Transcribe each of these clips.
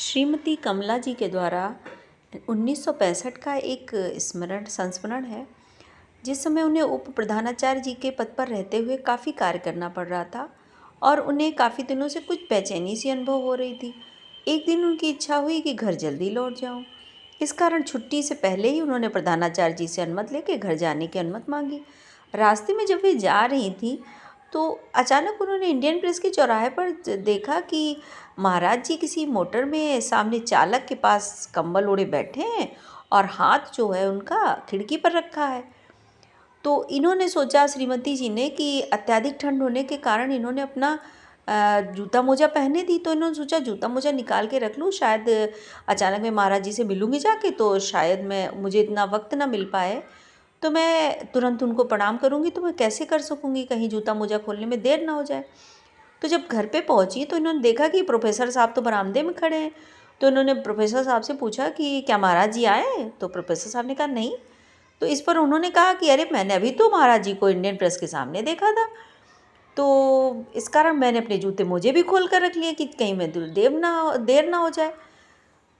श्रीमती कमला जी के द्वारा 1965 का एक संस्मरण है, जिस समय उन्हें उप प्रधानाचार्य जी के पद पर रहते हुए काफ़ी कार्य करना पड़ रहा था और उन्हें काफ़ी दिनों से कुछ बेचैनी सी अनुभव हो रही थी। एक दिन उनकी इच्छा हुई कि घर जल्दी लौट जाऊं। इस कारण छुट्टी से पहले ही उन्होंने प्रधानाचार्य जी से अनुमति लेके घर जाने की अनुमति मांगी। रास्ते में जब वे जा रही थी तो अचानक उन्होंने इंडियन प्रेस के चौराहे पर देखा कि महाराज जी किसी मोटर में सामने चालक के पास कंबल ओढ़े बैठे हैं और हाथ जो है उनका खिड़की पर रखा है। तो इन्होंने सोचा, श्रीमती जी ने, कि अत्यधिक ठंड होने के कारण इन्होंने अपना जूता मोजा पहने थी, तो इन्होंने सोचा जूता मोजा निकाल के रख लूँ, शायद अचानक मैं महाराज जी से मिलूँगी जाके तो शायद मुझे इतना वक्त ना मिल पाए, तो मैं तुरंत उनको प्रणाम करूँगी तो मैं कैसे कर सकूँगी, कहीं जूता मोजा खोलने में देर ना हो जाए। तो जब घर पे पहुँची तो इन्होंने देखा कि प्रोफेसर साहब तो बरामदे में खड़े हैं। तो इन्होंने प्रोफेसर साहब से पूछा कि क्या महाराज जी आए? तो प्रोफेसर साहब ने कहा नहीं। तो इस पर उन्होंने कहा कि अरे, मैंने अभी तो महाराज जी को इंडियन प्रेस के सामने देखा था, तो इस कारण मैंने अपने जूते मोजे भी खोल कर रख लिए कि कहीं मैं देर ना हो जाए।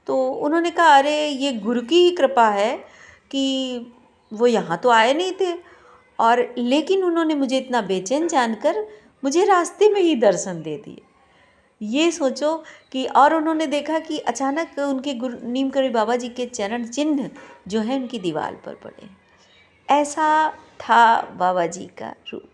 तो उन्होंने कहा, अरे ये गुरु की ही कृपा है कि वो यहाँ तो आए नहीं थे, और लेकिन उन्होंने मुझे इतना बेचैन जानकर मुझे रास्ते में ही दर्शन दे दिए। ये सोचो कि और उन्होंने देखा कि अचानक उनके गुरु नीम करवी बाबा जी के चरण चिन्ह जो है उनकी दीवार पर पड़े। ऐसा था बाबा जी का रूप।